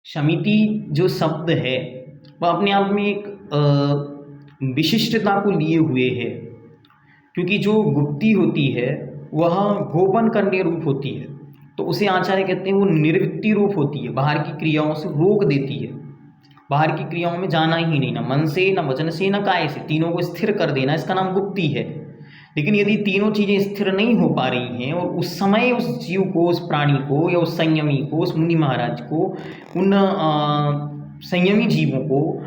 समिति जो शब्द है वह अपने आप में एक विशिष्टता को लिए हुए है, क्योंकि जो गुप्ती होती है वह गोपन करने रूप होती है, तो उसे आचार्य कहते हैं वो निर्वृत्ति रूप होती है, बाहर की क्रियाओं से रोक देती है। बाहर की क्रियाओं में जाना ही नहीं, ना मन से, ना वचन से, ना काय से, तीनों को स्थिर कर देना, इसका नाम गुप्ती है। लेकिन यदि तीनों चीज़ें स्थिर नहीं हो पा रही हैं और उस समय उस जीव को, उस प्राणी को या उस संयमी को, उस मुनि महाराज को, उन संयमी जीवों को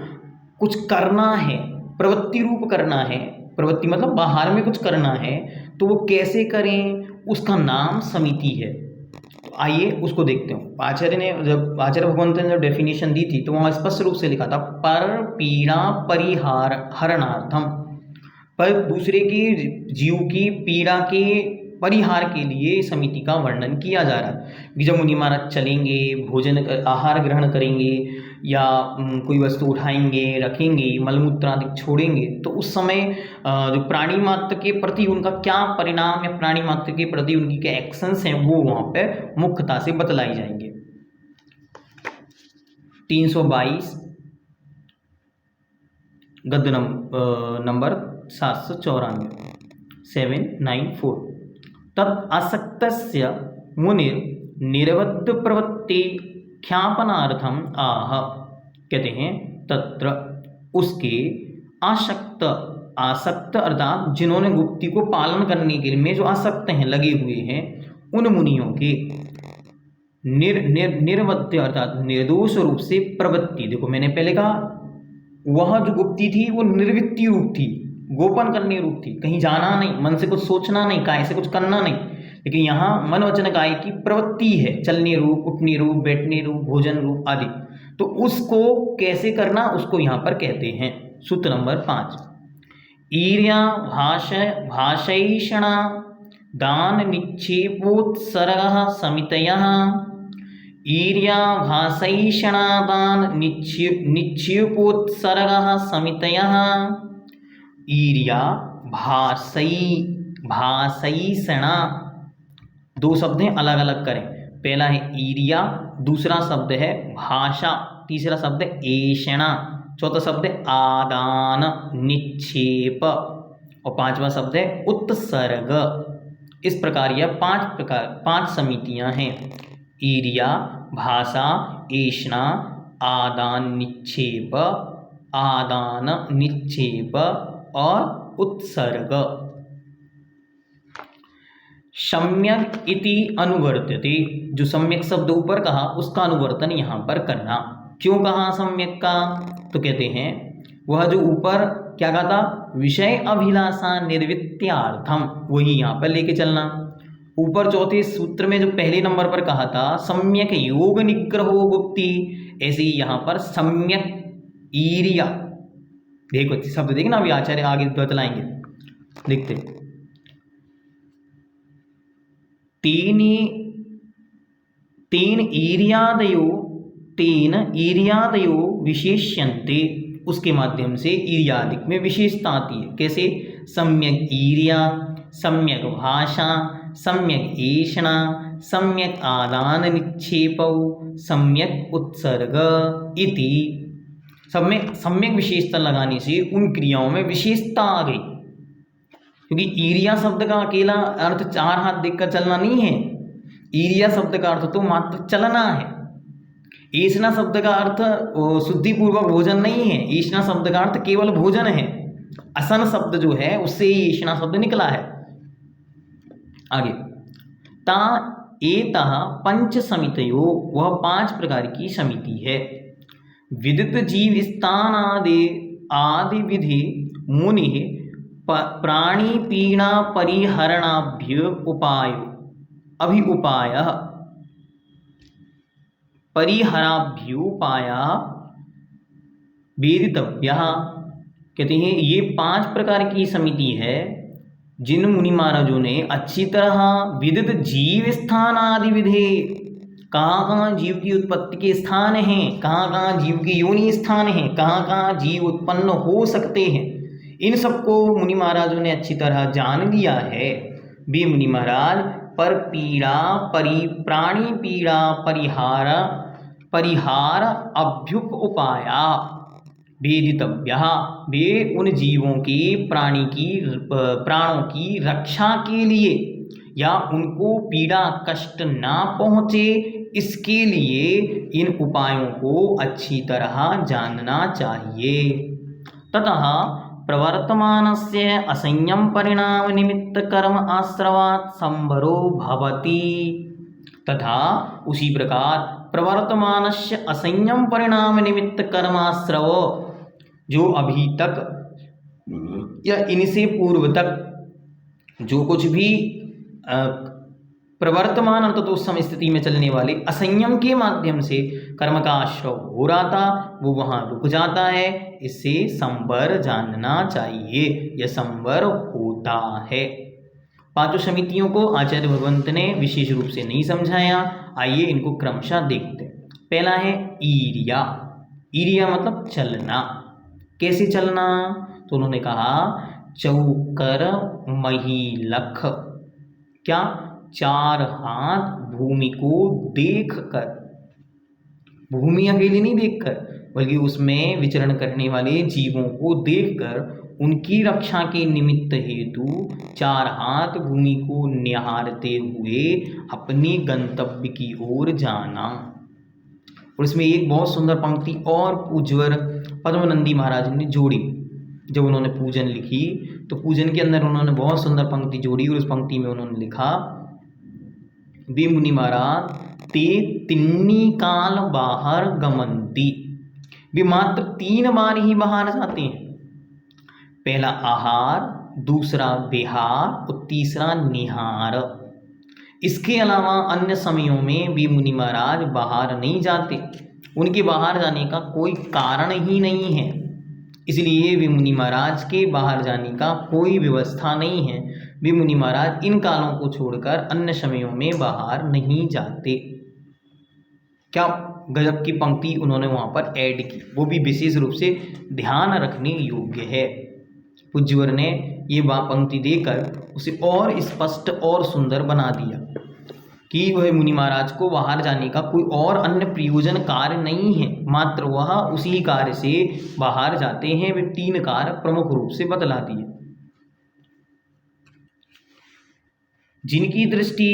कुछ करना है, प्रवृत्ति रूप करना है, प्रवृत्ति मतलब बाहर में कुछ करना है, तो वो कैसे करें, उसका नाम समिति है। तो आइए उसको देखते हैं। आचार्य भगवंत ने जब डेफिनेशन दी थी तो वहाँ स्पष्ट रूप से लिखा था पर पीड़ा परिहार हरणार्थम, पर दूसरे की जीव की पीड़ा के परिहार के लिए समिति का वर्णन किया जा रहा है कि जब मुनि महाराज चलेंगे, भोजन आहार ग्रहण करेंगे या कोई वस्तु उठाएंगे, रखेंगे, मलमूत्र आदि छोड़ेंगे, तो उस समय जो प्राणी मात्र के प्रति उनका क्या परिणाम या प्राणी मात्र के प्रति उनकी क्या एक्शंस हैं वो वहाँ पे मुख्यता से बतलाई जाएंगे। 322 गद्य नंबर 794 तत् आसक्तस्य मुनिर निरवद्य प्रवृत्ति ख्यापनार्थम आह, कहते हैं तत्र उसके आसक्त अर्थात जिन्होंने गुप्ती को पालन करने के लिए जो आसक्त हैं, लगे हुए हैं, उन मुनियों के निर्वद्य अर्थात निर्दोष रूप से प्रवृत्ति। देखो मैंने पहले कहा वह जो गुप्ती थी वो निर्वृत्ति रूप थी, गोपन करने रूप थी, कहीं जाना नहीं, मन से कुछ सोचना नहीं, काय से कुछ करना नहीं, लेकिन यहाँ मन वचन काय की प्रवृत्ति है, चलने रूप, उठने रूप, बैठने रूप, भोजन रूप आदि। तो उसको कैसे करना उसको यहाँ पर कहते हैं। सूत्र नंबर 5 ईर्या भाषैषणा दान निक्षेपोत्सर्गः समितयः। ईर्या भाषैषणा दान निक्षेपोत्सर्गः समितयः। ईर्या भाषैषणा, दो शब्द हैं, अलग अलग करें। पहला है ईर्या, दूसरा शब्द है भाषा, तीसरा शब्द है ऐषणा, चौथा शब्द है आदान निक्षेप और पांचवा शब्द है उत्सर्ग। इस प्रकार यह पांच समितियां हैं। ईर्या, भाषा, ऐषणा, आदान निक्षेप और उत्सर्ग। सम्यक इति अनुवर्तते, जो सम्यक शब्द ऊपर कहा उसका अनुवर्तन यहाँ पर करना। क्यों कहा सम्यक का, तो कहते हैं वह जो ऊपर क्या कहा था, विषय अभिलाषा निर्वृत्त्यार्थम, वही यहाँ पर लेके चलना। ऊपर चौथे सूत्र में जो पहले नंबर पर कहा था सम्यक योग निग्रहो गुप्ती, ऐसे ही यहाँ पर सम्यक ईर्या, देखो शब्द देखना, अभी आचार्य आगे बतलाएंगे, देखते। तेन ईर्यादयो विशेष्यन्ते, उसके माध्यम से ईर्यादिक में विशेषता आती है। कैसे, सम्यक ईर्या, सम्यक भाषा, सम्यक ऐषणा, सम्यक आदान निक्षेपौ, सम्यक उत्सर्ग इति। सब में सम्यक विशेषता लगाने से उन क्रियाओं में विशेषता आ गई, क्योंकि ईर्या शब्द का अकेला अर्थ चार हाथ देखकर चलना नहीं है। ईर्या शब्द का अर्थ तो मात्र चलना है। ऐषणा शब्द का अर्थ शुद्धिपूर्वक भोजन नहीं है, ऐषणा शब्द का अर्थ केवल भोजन है। असन शब्द जो है उससे ही ऐषणा शब्द निकला है। आगे ता एतः पंच समितयो, वह 5 प्रकार की समिति है। विदित जीव स्थान आदि विधि मुनि प्राणी पीड़ा परिहरणाभ्य उपाय परिहराभ्युपाया वेदितव्य, कहते हैं ये 5 प्रकार की समिति है जिन मुनि महाराजों ने अच्छी तरह विदित जीव स्थान आदि विधि, कहाँ कहाँ जीव की उत्पत्ति के स्थान हैं, कहाँ कहाँ जीव की योनि स्थान हैं, कहाँ कहाँ जीव उत्पन्न हो सकते हैं, इन सबको मुनि महाराजों ने अच्छी तरह जान लिया है। वे मुनि महाराज प्राणी पीड़ा परिहार परिहार अभ्युप उपाया वेदितव्यः। वे उन जीवों के प्राणों की रक्षा के लिए या उनको पीड़ा कष्ट ना पहुँचे इसके लिए इन उपायों को अच्छी तरह जानना चाहिए। ततः प्रवर्तमानस्य असंयम परिणाम निमित्त कर्म आश्रवात् संवरो भवति। तथा उसी प्रकार प्रवर्तमानस्य असंयम परिणाम निमित्त कर्माश्रव, जो अभी तक या इनसे पूर्व तक जो कुछ भी प्रवर्तमान अंत तो उस समय स्थिति में चलने वाले असंयम के माध्यम से कर्म का आश्रव हो रहा था, वो वहाँ रुक जाता है। इससे संवर जानना चाहिए, यह संवर होता है। पांचों समितियों को आचार्य भगवंत ने विशेष रूप से नहीं समझाया। आइए इनको क्रमशः देखते हैं। पहला है ईर्या। ईर्या मतलब चलना। कैसे चलना? तो उन्होंने कहा चौकर महीलख। क्या? 4 हाथ भूमि को देखकर, भूमि अकेली नहीं देखकर बल्कि उसमें विचरण करने वाले जीवों को देखकर उनकी रक्षा के निमित्त हेतु 4 हाथ भूमि को निहारते हुए अपने गंतव्य की ओर जाना। और इसमें एक बहुत सुंदर पंक्ति और पूज्यवर पद्मनंदी महाराज ने जोड़ी। जब उन्होंने पूजन लिखी तो पूजन के अंदर उन्होंने बहुत सुंदर पंक्ति जोड़ी और उस पंक्ति में उन्होंने लिखा, वे मुनि महाराज ते तिन्नी काल बाहर गमंती। वे मात्र 3 बार ही बाहर जाते हैं। पहला आहार, दूसरा विहार और तीसरा निहार। इसके अलावा अन्य समयों में वे मुनि महाराज बाहर नहीं जाते। उनके बाहर जाने का कोई कारण ही नहीं है, इसलिए वे मुनि महाराज के बाहर जाने का कोई व्यवस्था नहीं है। वे मुनि महाराज इन कालों को छोड़कर अन्य समयों में बाहर नहीं जाते। क्या गजब की पंक्ति उन्होंने वहाँ पर ऐड की, वो भी विशेष रूप से ध्यान रखने योग्य है। पूज्यवर ने ये पंक्ति देकर उसे और स्पष्ट और सुंदर बना दिया कि वह मुनि महाराज को बाहर जाने का कोई और अन्य प्रयोजन कार्य नहीं है, मात्र वह उसी कार्य से बाहर जाते हैं। वे 3 कार्य प्रमुख रूप से बतला दिए। जिनकी दृष्टि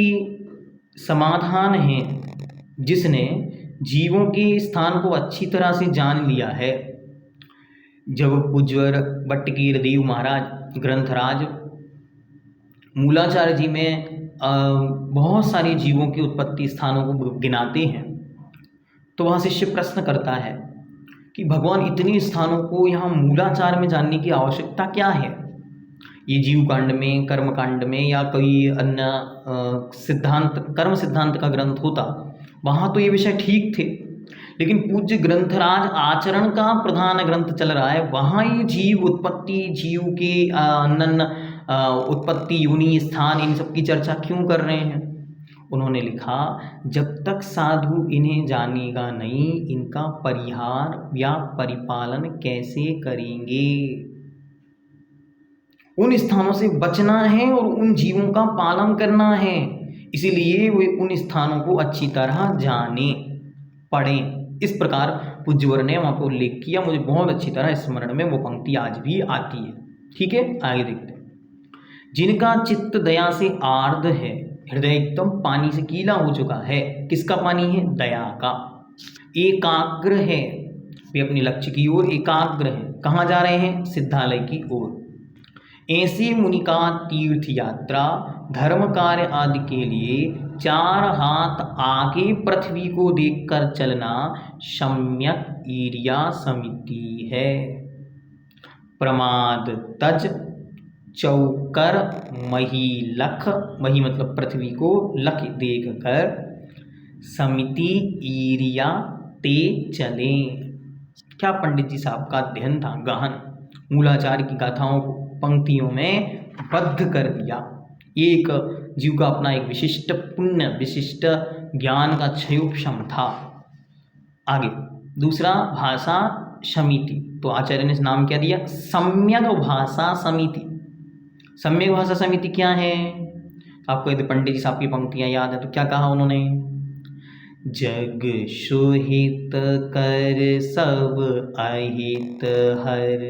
समाधान है, जिसने जीवों के स्थान को अच्छी तरह से जान लिया है। जब पूज्यवर भट्टकीर देव महाराज ग्रंथराज मूलाचार्य जी में बहुत सारे जीवों की उत्पत्ति स्थानों को गिनाते हैं, तो वहाँ शिष्य प्रश्न करता है कि भगवान इतने स्थानों को यहाँ मूलाचार में जानने की आवश्यकता क्या है? ये जीव कांड में, कर्म कांड में या कोई अन्य सिद्धांत, कर्म सिद्धांत का ग्रंथ होता, वहाँ तो ये विषय ठीक थे। लेकिन पूज्य ग्रंथराज आचरण का प्रधान ग्रंथ चल रहा है, वहाँ ये जीव उत्पत्ति, जीव के अनन्य उत्पत्ति, योनि, स्थान, इन सब की चर्चा क्यों कर रहे हैं? उन्होंने लिखा, जब तक साधु इन्हें जानेगा नहीं, इनका परिहार या परिपालन कैसे करेंगे? उन स्थानों से बचना है और उन जीवों का पालन करना है। इसीलिए वे उन स्थानों को अच्छी तरह जाने, पढ़ें। इस प्रकार पूज्यवर ने वहाँ को उल्लेख किया। मुझे बहुत अच्छी तरह स्मरण में वो पंक्ति आज भी आती है। ठीक है, आगे देखते हैं। जिनका चित्त दया से आर्द्र है, हृदय एकदम पानी से गीला हो चुका है। किसका पानी है? दया का। एकाग्र है, वे अपने लक्ष्य की ओर एकाग्र है। कहाँ जा रहे हैं? सिद्धालय की ओर। ऐसे मुनि का तीर्थ यात्रा, धर्म कार्य आदि के लिए 4 हाथ आगे पृथ्वी को देखकर चलना सम्यक ईर्या समिति है। प्रमाद तज चौकर मही लख, मही मतलब पृथ्वी को, लख देख कर समिति ईर्या ते चले। क्या पंडित जी साहब का अध्ययन था गहन। मूलाचार्य की गाथाओं को पंक्तियों में बद्ध कर दिया। एक जीव का अपना एक विशिष्ट पुण्य, विशिष्ट ज्ञान का क्षयोक्षम था। आगे दूसरा, भाषा समिति। तो आचार्य ने नाम क्या दिया? सम्यक भाषा समिति। सम्यक भाषा समिति क्या है? आपको यदि पंडित जी साहब की पंक्तियाँ याद है तो क्या कहा उन्होंने? जग सुहित कर सब अहित हर,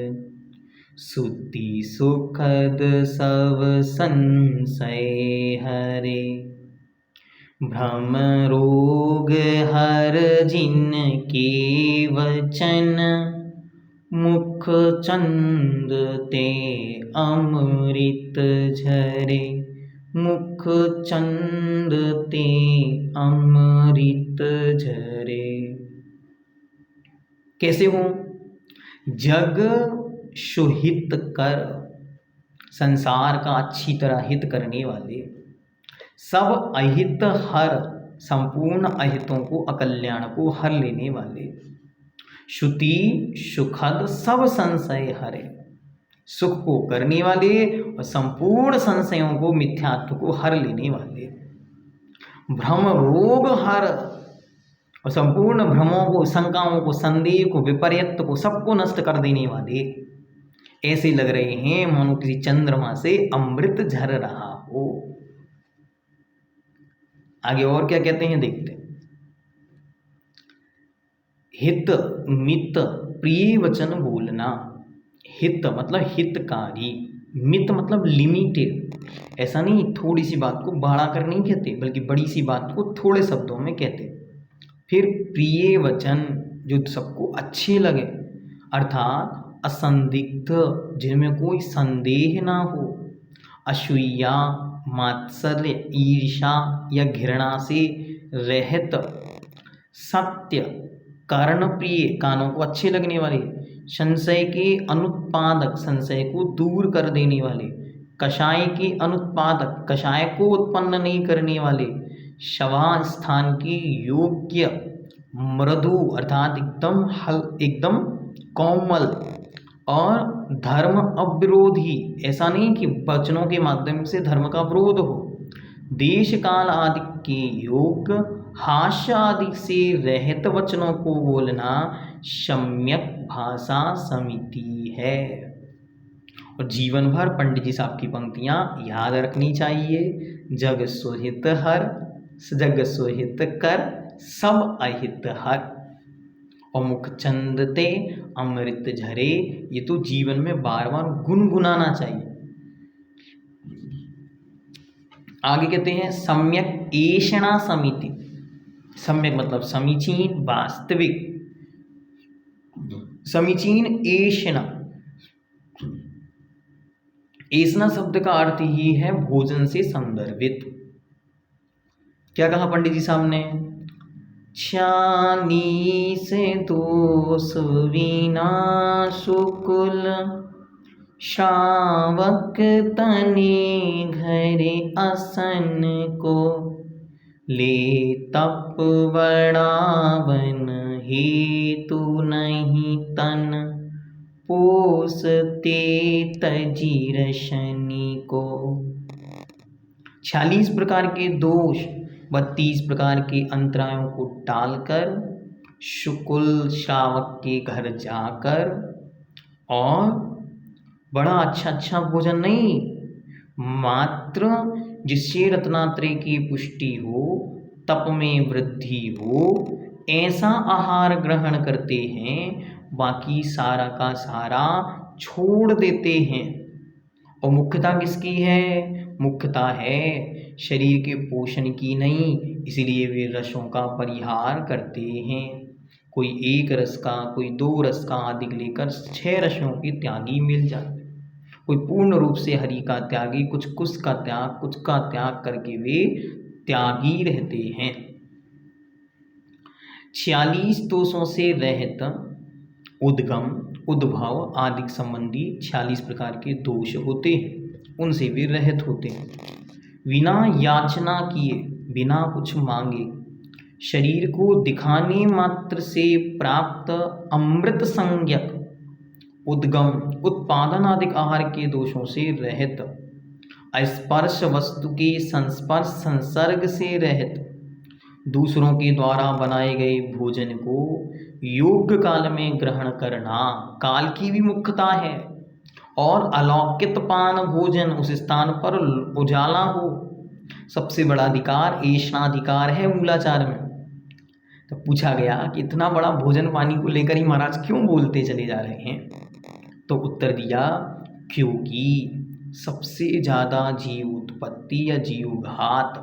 सुति सुखद सब संशय हरे। भ्रम रोग हर जिनके वचन, मुख चंद ते अमृत झरे। मुख चंद ते अमृत झरे। कैसे हो? जग सुहित कर, संसार का अच्छी तरह हित करने वाले, सब अहित हर, संपूर्ण अहितों को, अकल्याण को हर लेने वाले, श्रुति सुखद सब संशय हरे, सुख को करने वाले और संपूर्ण संशयों को, मिथ्यात्व को हर लेने वाले, भ्रम रोग हर, और संपूर्ण भ्रमों को, शंकाओं को, संदेह को, विपर्यत को, सबको नष्ट कर देने वाले। ऐसे लग रहे हैं मानो किसी चंद्रमा से अमृत झर रहा हो। आगे और क्या कहते हैं देखते हैं। हित मित प्रिय वचन बोलना। हित मतलब हितकारी, मित मतलब लिमिटेड। ऐसा नहीं थोड़ी सी बात को बढ़ा कर नहीं कहते, बल्कि बड़ी सी बात को थोड़े शब्दों में कहते। फिर प्रिय वचन, जो सबको अच्छे लगे, अर्थात असंदिग्ध, जिनमें कोई संदेह ना हो। असूया, मात्सर्य, ईर्षा या घृणा से रहित। सत्य, कर्ण प्रिय, कानों को अच्छे लगने वाले। संशय के अनुत्पादक, संशय को दूर कर देने वाले। कषाय के अनुत्पादक, कषाय को उत्पन्न नहीं करने वाले। शवा स्थान के योग्य। मृदु अर्थात एकदम कोमल। और धर्म अविरोधी, ऐसा नहीं कि वचनों के माध्यम से धर्म का विरोध हो। देश काल आदि के योग्य, हास्य आदि से रहित वचनों को बोलना सम्यक भाषा समिति है। और जीवन भर पंडित जी साहब की पंक्तियां याद रखनी चाहिए। जग सुहित हर, जग सुहित कर, सब अहित हर, और मुख चंद ते अमृत झरे। ये तो जीवन में बार बार गुनगुनाना चाहिए। आगे कहते हैं सम्यक ऐषणा समिति। सम्यक मतलब समीचीन, वास्तविक। समीचीन ऐषणा, ऐषणा शब्द का अर्थ ही है भोजन से संदर्भित। क्या कहा पंडित जी साहब ने? छानी से दोष विना सुकुल, श्रावक तने घरे असन को। ले तप बढ़ावन हेतु नहीं तन, पोसते तजी शनि को। 46 प्रकार के दोष, 32 प्रकार के अंतरायों को टालकर, शुकुल श्रावक के घर जाकर, और बड़ा अच्छा भोजन नहीं, मात्र जिससे रत्नात्रय की पुष्टि हो, तप में वृद्धि हो, ऐसा आहार ग्रहण करते हैं। बाकी सारा का सारा छोड़ देते हैं। और मुख्यता किसकी है? मुख्यता है शरीर के पोषण की नहीं, इसलिए वे रसों का परिहार करते हैं। कोई एक रस का, कोई 2 रस का आदि लेकर 6 रसों के त्यागी मिल जाते। कोई पूर्ण रूप से हरि का त्यागी, कुछ का त्याग, कुछ का त्याग करके वे त्यागी रहते हैं। 46 दोषों से रहित, उद्गम, उद्भव आदि संबंधी 46 प्रकार के दोष होते हैं, उनसे भी रहित होते हैं। बिना याचना किए, बिना कुछ मांगे, शरीर को दिखाने मात्र से प्राप्त अमृत संज्ञक, उद्गम, उत्पादन आदि आहार के दोषों से रहित, स्पर्श वस्तु के संस्पर्श संसर्ग से रहित, दूसरों के द्वारा बनाए गए भोजन को योग्य काल में ग्रहण करना, काल की भी मुख्यता है। और अलौकिक पान भोजन, उस स्थान पर उजाला हो। सबसे बड़ा अधिकार ऐषणाधिकार है मूलाचार में। तो पूछा गया कि इतना बड़ा भोजन पानी को लेकर ही महाराज क्यों बोलते चले जा रहे हैं? तो उत्तर दिया, क्योंकि सबसे ज़्यादा जीव उत्पत्ति या जीव घात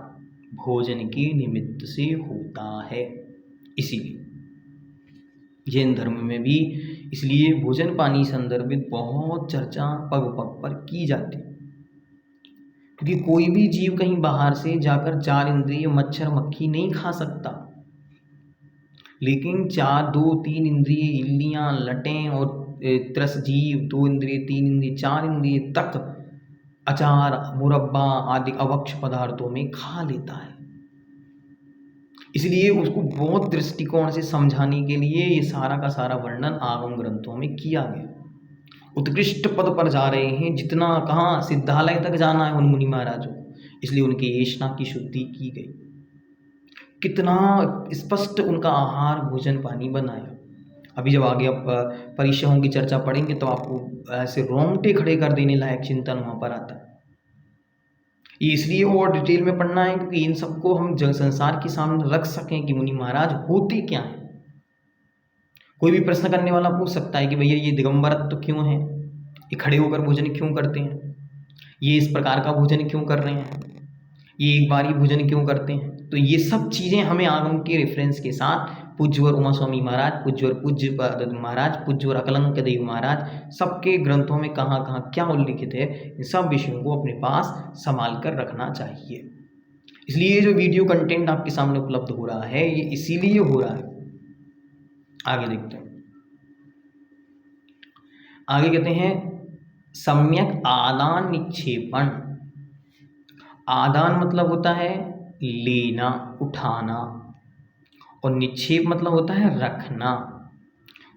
भोजन के निमित्त से होता है। इसीलिए जैन धर्म में भी इसलिए भोजन पानी संदर्भित बहुत चर्चा पग पग पर की जाती है, क्योंकि कोई भी जीव कहीं बाहर से जाकर 4 इंद्रिय मच्छर मक्खी नहीं खा सकता, लेकिन 2-3 इंद्रिय इल्लियाँ लटें और त्रस जीव 2 इंद्रिय 3 इंद्रिय 4 इंद्रिय तक अचार मुरब्बा आदि अभक्ष्य पदार्थों में खा लेता है। इसलिए उसको बहुत दृष्टिकोण से समझाने के लिए ये सारा का सारा वर्णन आगम ग्रंथों में किया गया। उत्कृष्ट पद पर जा रहे हैं, जितना कहाँ सिद्धालय तक जाना है उन मुनि महाराजों, इसलिए उनकी येष्णा की शुद्धि की गई। कितना स्पष्ट उनका आहार भोजन पानी बनाया। अभी जब आगे आप परिचयों की चर्चा पढ़ेंगे तो आपको ऐसे रोंगटे खड़े कर देने लायक चिंतन वहाँ पर आता है। ये इसलिए और डिटेल में पढ़ना है क्योंकि इन सबको हम जन संसार के सामने रख सकें कि मुनि महाराज होते क्या हैं। कोई भी प्रश्न करने वाला पूछ सकता है कि भैया ये दिगंबरत्व क्यों है, ये खड़े होकर भोजन क्यों करते हैं, ये इस प्रकार का भोजन क्यों कर रहे हैं, ये एक बार ही भोजन क्यों करते हैं। तो ये सब चीज़ें हमें आगम के रेफरेंस के साथ पूज्यवर उमा स्वामी महाराज, पूज्यवर पूज्य महाराज, पूज्यवर अकलंक देव महाराज, सबके ग्रंथों में कहाँ कहाँ क्या उल्लिखित है, इन सब विषयों को अपने पास संभाल कर रखना चाहिए। इसलिए जो वीडियो कंटेंट आपके सामने उपलब्ध हो रहा है ये इसीलिए हो रहा है। आगे देखते हैं। आगे कहते हैं सम्यक आदान निक्षेपण। आदान मतलब होता है लेना उठाना, और निक्षेप मतलब होता है रखना।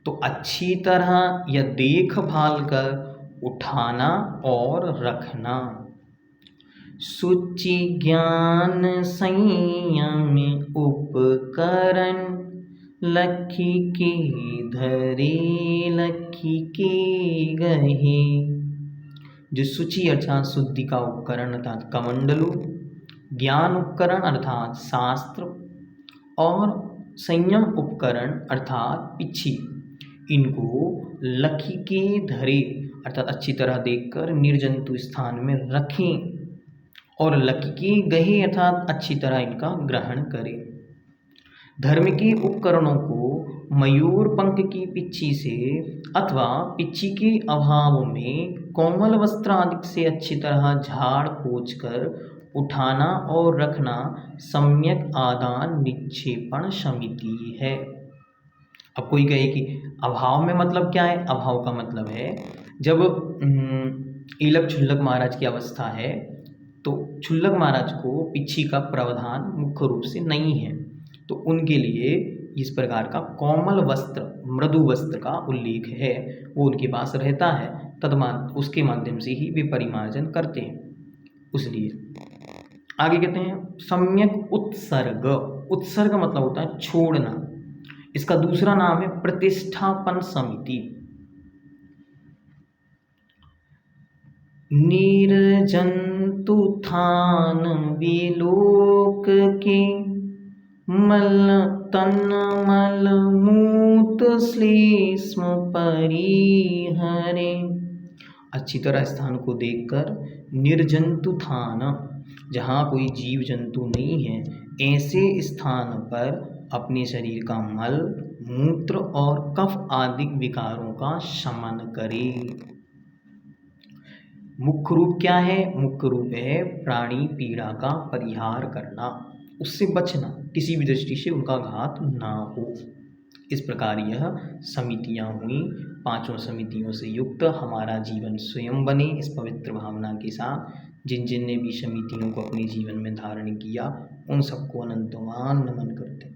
तो अच्छी तरह या देखभाल कर उठाना और रखना। शुचि ज्ञान संयम उपकरण, लखी के धरे लखी के गहे। जो शुचि अर्थात शुद्धि का उपकरण अर्थात कमंडलू, ज्ञान उपकरण अर्थात शास्त्र, और संयम उपकरण अर्थात पिछी, इनको लखी के धरे अर्थात अच्छी तरह देखकर निर्जंतु स्थान में रखें, और लखी के गहे अर्थात अच्छी तरह इनका ग्रहण करें। धर्म के उपकरणों को मयूर पंख की पिच्छी से अथवा पिच्छी के अभाव में कोमल वस्त्र आदि से अच्छी तरह झाड़ पोंछ कर उठाना और रखना सम्यक आदान निक्षेपण समिति है। अब कोई कहे कि अभाव में मतलब क्या है? अभाव का मतलब है जब ईलक छुल्लक महाराज की अवस्था है तो छुल्लक महाराज को पिच्छी का प्रावधान मुख्य रूप से नहीं है, तो उनके लिए इस प्रकार का कोमल वस्त्र मृदु वस्त्र का उल्लेख है, वो उनके पास रहता है, उसके माध्यम से ही वे परिमार्जन करते हैं। उसलिए आगे कहते हैं सम्यक उत्सर्ग। उत्सर्ग मतलब होता है छोड़ना, इसका दूसरा नाम है प्रतिष्ठापन समिति। निर्जंतु थान विलोक के, मल तन मल मूत श्लेष्म परिहरे। अच्छी तरह स्थान को देखकर निर्जंतु थान, जहाँ कोई जीव जंतु नहीं है, ऐसे स्थान पर अपने शरीर का मल मूत्र और कफ आदि विकारों का शमन करे। मुख्य रूप क्या है? मुख्य रूप है प्राणी पीड़ा का परिहार करना, उससे बचना, किसी भी दृष्टि से उनका घात ना हो। इस प्रकार यह समितियाँ हुई। 5 समितियों से युक्त हमारा जीवन स्वयं बने, इस पवित्र भावना के साथ जिन जिन ने भी समितियों को अपने जीवन में धारण किया उन सबको अनंतवान नमन करते हैं।